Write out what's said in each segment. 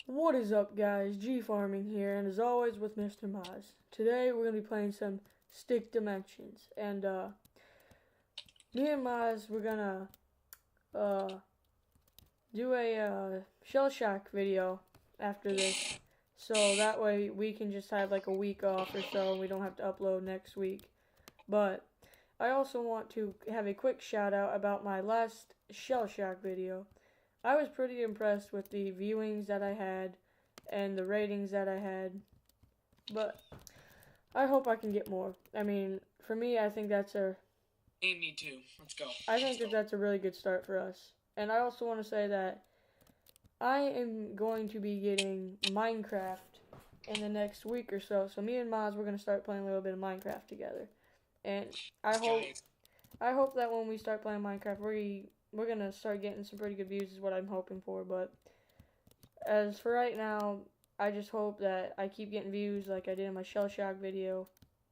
What is up, guys? G Farming here, and as always with Mr. Maz. Today we're gonna be playing some Stick Dimensions, and me and Maz we're gonna do a shell shock video after this, so that way we can just have like a week off or so, and we don't have to upload next week. But I also want to have a quick shout out about my last shell shock video. I was pretty impressed with the viewings that I had and the ratings that I had, but I hope I can get more. I mean, for me, I think that's a... And me too. Let's go. I think that's a really good start for us. And I also want to say that I am going to be getting Minecraft in the next week or so. So me and Maz, we're going to start playing a little bit of Minecraft together. And I hope that when we start playing Minecraft, we're going to start getting some pretty good views is what I'm hoping for. But as for right now, I just hope that I keep getting views like I did in my Shell Shock video.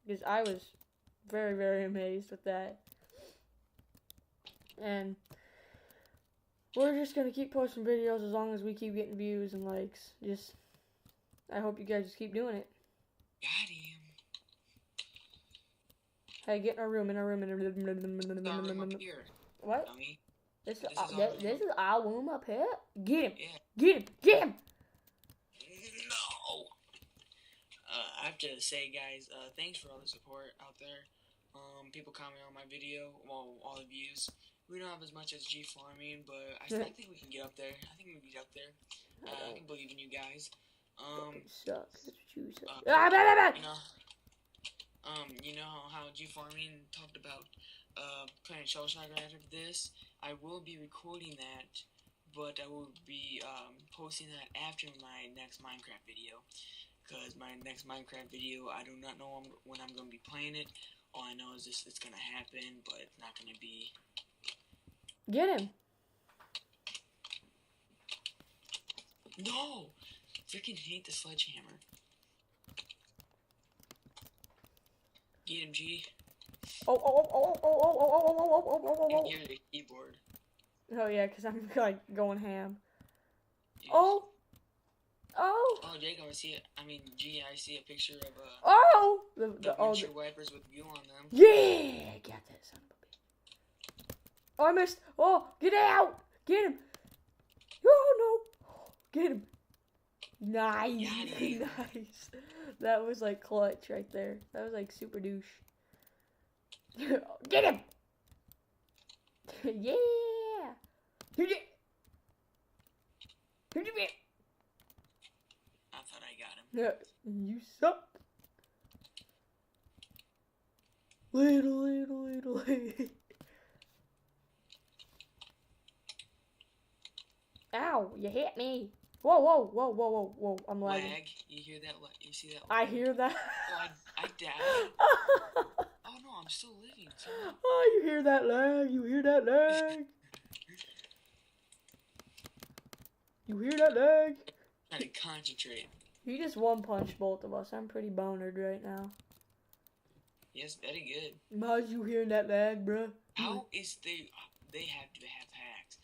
Because I was very, very amazed with that. And we're just going to keep posting videos as long as we keep getting views and likes. I hope you guys just keep doing it. Got him. Hey, get in our room, Room up here. What? Dummy. This This is our room up here? Get him! Yeah. Get him! Get him! No. I have to say, guys, thanks for all the support out there. People comment on my video, well, all the views. We don't have as much as G Farming, but I think we can get up there. I think we can get up there. I can believe in you guys. Sucks. That's what you said. You know how G Farming talked about playing Shell Shock right after this. I will be recording that, but I will be posting that after my next Minecraft video. Because my next Minecraft video, I do not know when I'm going to be playing it. All I know is it's going to happen, but it's not going to be... Get him! No! Freaking hate the sledgehammer. Get him, G. Oh. Hear the keyboard. Oh yeah, because I'm like going ham. Yes. Oh, Jacob, G, I see a picture of the windshield wipers with goo on them. Yeah, got that son of a bitch. Oh, I missed. Oh, get out! Get him! Oh no! Get him! Nice, nice. That was like clutch right there. That was like super douche. Get him! Yeah! I thought I got him. Yeah, you suck. Little. Ow, you hit me. Whoa. I'm lagging. Lag. You hear that? You see that? I hear that. Oh, I died. Oh no, I'm still living. Oh, you hear that lag? You hear that lag? You hear that lag? Trying to concentrate. You just one-punched both of us. I'm pretty bonered right now. Yes, very good. Maz, you hearing that lag, bruh? How is they have to have hacks?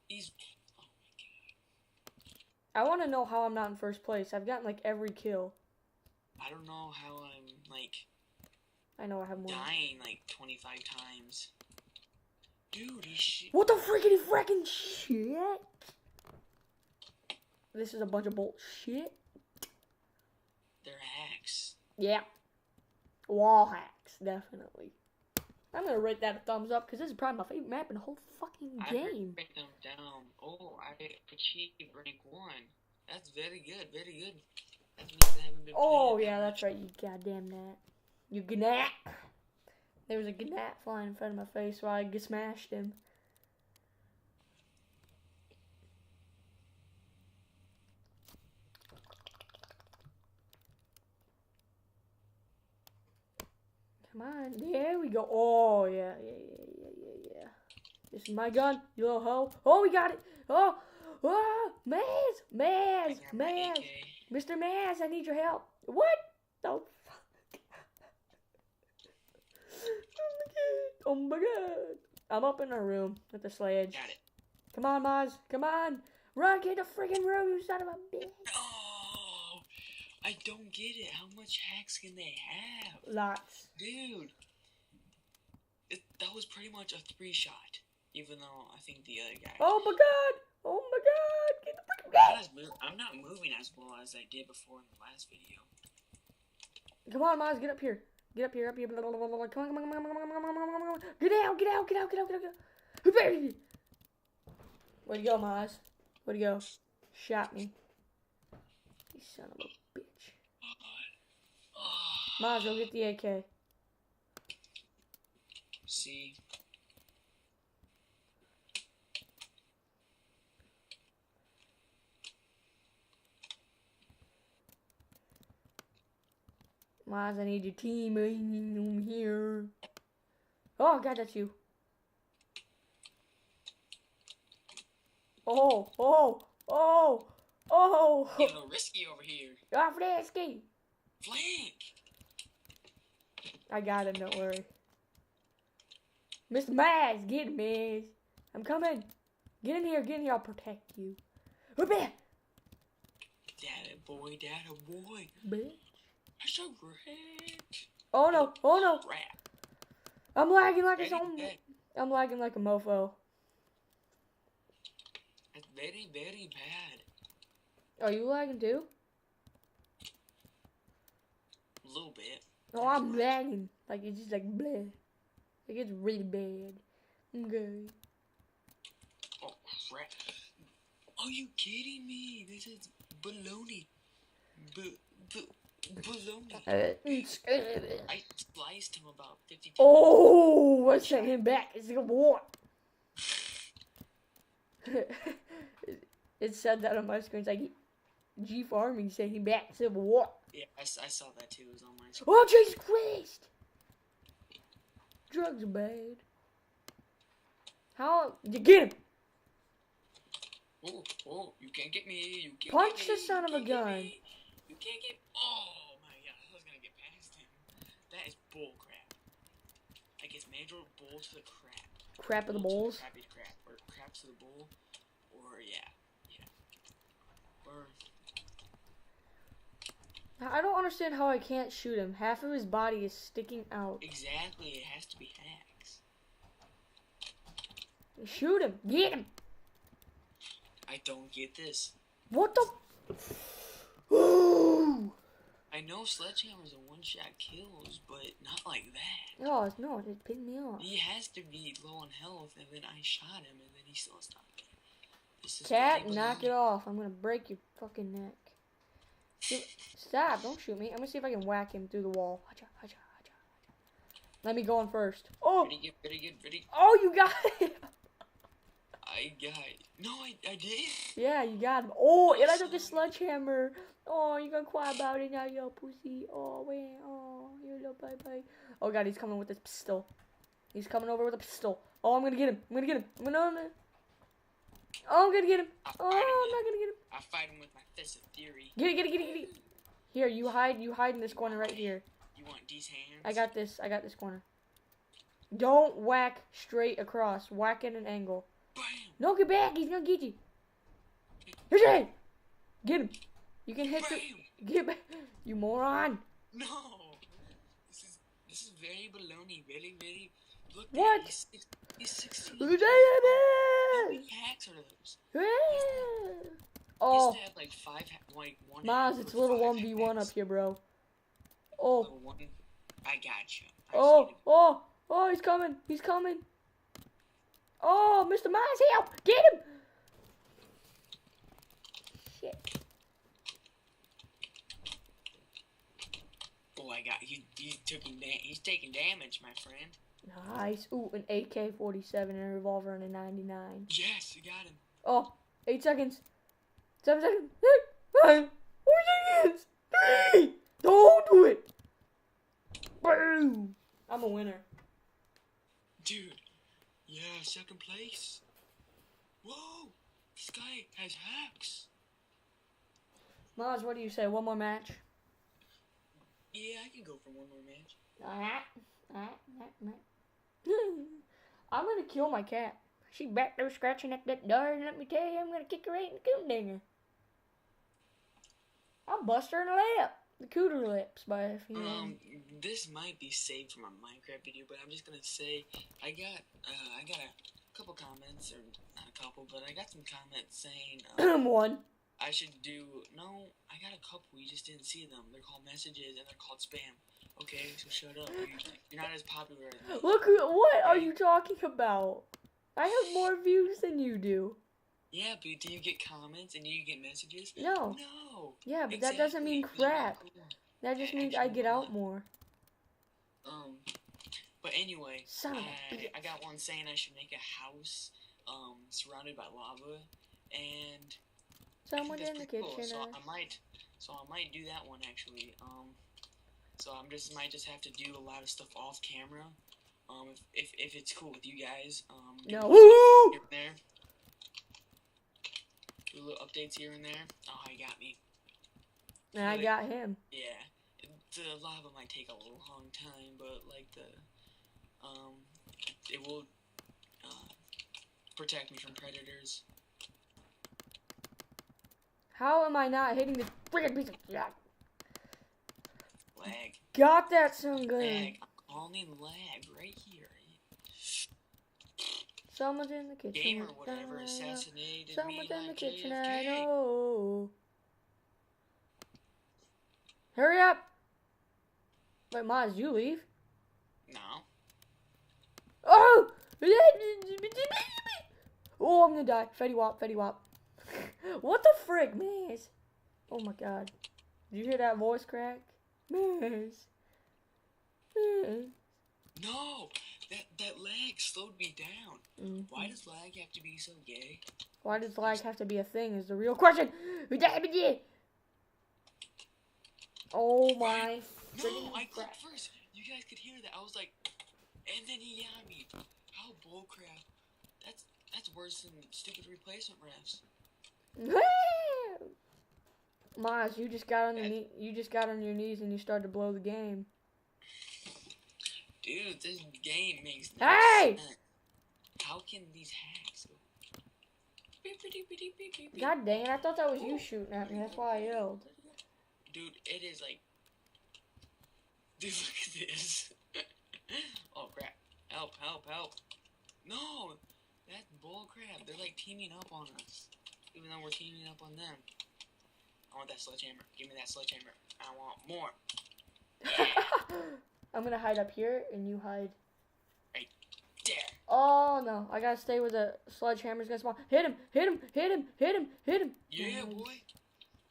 He's... Oh my god. I want to know how I'm not in first place. I've gotten like every kill. I don't know how I'm like... I know I have more. Dying like 25 times. Dude, he's shit. What the freaking shit? This is a bunch of bullshit. They're hacks. Yeah. Wall hacks, definitely. I'm gonna rate that a thumbs up because this is probably my favorite map in the whole fucking game. I break them down. Oh, I achieved rank 1. That's very good, very good. That means I haven't been Oh yeah, that's right, you goddamn gnat. You gnat. There was a gnat flying in front of my face while I smashed him. Come on, there we go. Oh, yeah. This is my gun, you little hoe. Oh, we got it. Oh, Maz. Mr. Maz, I need your help. What? Oh, fuck. Oh, my God. I'm up in our room with the sledge. Got it. Come on, Maz. Come on. Run, get the freaking room, you son of a bitch. No! I don't get it. How much hacks can they have? Lots. Dude. That was pretty much a 3-shot. Even though I think the other guy... Oh my god! Oh my god! Get the freaking gun! I'm not moving as well as I did before in the last video. Come on, Miles, get up here. Get up here, up here. Come on, come on, come on, come on, come on, come on, come on, come on. Get out, get out, get out, get out, get out, get out. Where'd you go, Miles? Where'd you go? Shot me. You son of a bitch. Miles, go get the AK. See? Miles, I need your team in here. Oh, God, that's you. Oh, oh, oh, oh. Getting a little risky over here. Off risky. Flank. I got him, don't worry. Mr. Miles, get him, Miz. I'm coming. Get in here, I'll protect you. Up there. Daddy boy, Bitch. That's so great. Oh no, oh no. Crap. I'm lagging like a Very zombie. bad. I'm lagging like a mofo. That's very, very bad. Are you lagging too? A little bit. No, I'm lagging. Like it's just like bleh. Like it's really bad. Okay. Oh crap. Are you kidding me? This is baloney. Baloney. I spliced him about 50 times. Oh, I sent him back. It's like a war. It said that on my screen. It's like G Farming sent him back. Civil War. Yeah, I saw that too. It was on my screen. Oh, Jesus Christ! Drugs are bad. How? You get him! Oh, you can't get me. You can't Punch get me. the son of a gun. You can't get. Oh my god, I was gonna get past him. That is bull crap. I guess major bull to the crap. Crap of the Bull bulls. to the crappy crap, or crap to the bull, or yeah. Or I don't understand how I can't shoot him. Half of his body is sticking out. exactly, it has to be hacks. Shoot him! Get him! I don't get this. What the? Ooh! I know sledgehammers are one-shot kills, but not like that. No, it's not. It pinned me off. He has to be low on health, and then I shot him, and then he still is not there. This is Cat, very knock it baloney. off. I'm gonna break your fucking neck. Stop, don't shoot me. I'm gonna see if I can whack him through the wall. Let me go on first. Oh! Ready. Oh, you got it! I got it. No, I did. Yeah, you got him. Oh, and I took the sledgehammer. Oh, you gonna cry about it now, yo, pussy. Oh, man. Oh, you little bye-bye. Oh, God, he's coming with his pistol. He's coming over with a pistol. Oh, I'm gonna get him. I'm gonna get him. Oh, I'm gonna get him. Oh, I'm not gonna get him. I fight him with my fist of fury. Get it. Here, you hide in this corner right here. You want these hands? I got this corner. Don't whack straight across. Whack at an angle. Bam! No, get back. He's gonna get you. Here's it. Get him. You can hit Bam! the. Get back. You moron. No! This is very baloney. Very. Look, What? He's 16. Oh. How many hacks are those? Oh, He used to have like 5 like one. Maz, hack it's with little 5 1v1 hacks. up here, bro. Oh, Little one. I got you. oh, he's coming. Oh, Mr. Maz, help! Get him! Shit. Oh, I got he's taking damage, my friend. Nice. Ooh, an AK-47 and a revolver and a 99. Yes, you got him. Oh, 8 seconds. 7 seconds. 5, 4 seconds. 3. Don't do it. Boom. I'm a winner. Dude. Yeah, second place. Whoa, this guy has hacks. Maz, what do you say? One more match? Yeah, I can go for one more match. I'm gonna kill my cat. She back there scratching at that door, and let me tell you, I'm gonna kick her right in the coon dinger. I'll bust her in the lip. The cooter lips, by if you know. This might be saved from a Minecraft video, but I'm just gonna say I got a couple comments, or not a couple, but I got some comments saying One. I should do I got a couple. You just didn't see them. They're called messages and they're called spam. Okay, so shut up. You're not as popular as me. Look, what are you talking about? I have more views than you do. Yeah, but do you get comments and do you get messages? No. No. Yeah, but that doesn't mean crap. That just means I get out more. But anyway, Son of a bitch. I got one saying I should make a house, surrounded by lava, and Someone in the kitchen. cool. So I might do that one actually. So might just have to do a lot of stuff off camera. If it's cool with you guys. No. Woo! Here and there. Do little updates here and there. Oh, he got me. And I got him. Yeah. The lava might take a little long time, but like it will protect me from predators. How am I not hitting this freaking piece of shit? Lag. Got that son gun. Lag. I'm calling lag right here. Someone's in the kitchen. Game or whatever assassinated Someone's me in the like kitchen, JFK. I know. Hurry up! Wait, Maz, you leave? No. Oh! Oh, I'm gonna die. Fetty Wap, Fetty Wap. What the frick, Maz? Oh my god. Did you hear that voice crack? Maz. Maz. No! That lag slowed me down. Mm-hmm. Why does lag have to be so gay? Why does lag have to be a thing is the real question. Oh my. No, I clicked first. You guys could hear that. I was like, and then he got me. How bullcrap. That's worse than stupid replacement refs. Maz, you just got on your knees and you started to blow the game. Dude, this game makes no sense. How can these hacks go? God dang it, I thought that was you shooting at me. That's why I yelled. Dude, it is like... Dude, look at this. Oh, crap. Help, help, help. No! That's bullcrap. They're like teaming up on us. Even though we're teaming up on them. I want that sledgehammer. Give me that sledgehammer. I want more. I'm gonna hide up here and you hide right there. Oh no, I gotta stay where the sledgehammer's gonna spawn. Hit him, hit him, hit him, hit him, hit him. Yeah, boy.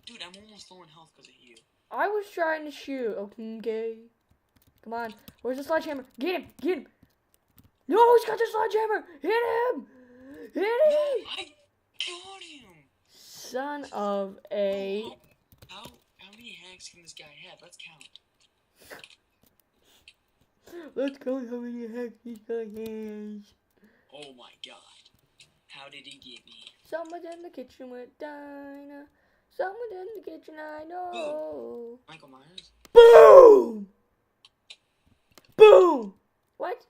Dude, I'm almost low in health because of you. I was trying to shoot. Okay. Come on. Where's the sledgehammer? Get him, get him. No, he's got the sledgehammer. Hit him. Hit him. No, I got him. Son of a... How many hacks can this guy have? Let's count. Let's go how many hacks this guy has. Oh my god. How did he get me? Someone's in the kitchen with Dinah. Someone's in the kitchen, I know. Boom. Michael Myers? Boom! Boom! What?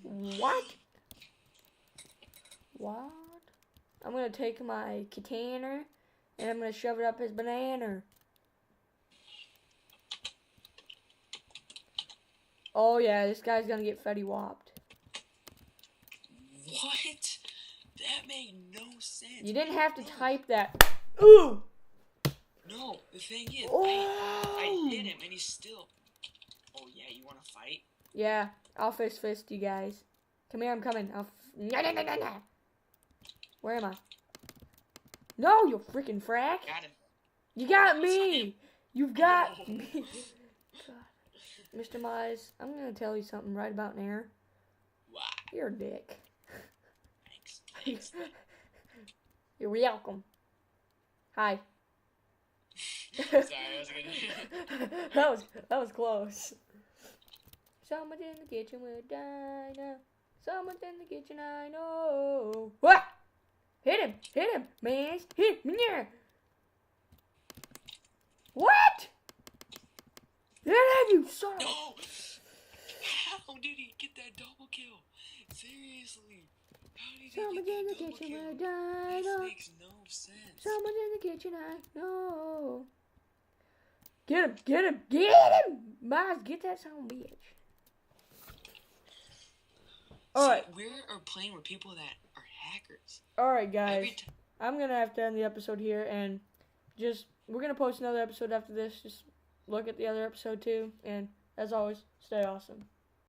What? What? I'm gonna take my katana and I'm gonna shove it up his banana. Oh yeah, this guy's gonna get Fetty Whopped. What? That made no sense. You didn't have to type that. Ooh! No, the thing is, oh. I hit him and he's still... Oh yeah, you wanna fight? Yeah, I'll fist you guys. Come here, I'm coming. No. Where am I? No, you freaking frack. Got him. You got me. You've got me. God. Mr. Mize, I'm going to tell you something right about now. Why? You're a dick. Thanks. You're welcome. Hi. Sorry, I was gonna... that was close. Someone's in the kitchen with Dinah. Someone's in the kitchen, I know. What? Hit him, man. Hit me. What? Hit him, you son of... No! How did he get that double kill? Seriously. How did he Someone's get in the that double kitchen kill? with a This dino. makes no sense. Someone's in the kitchen, I know. Get him, get him, get him! Miles, get that son of a bitch. Alright. We are playing with people that are hackers. Alright, guys. I'm going to have to end the episode here, and we're going to post another episode after this. Just look at the other episode, too. And, as always, stay awesome.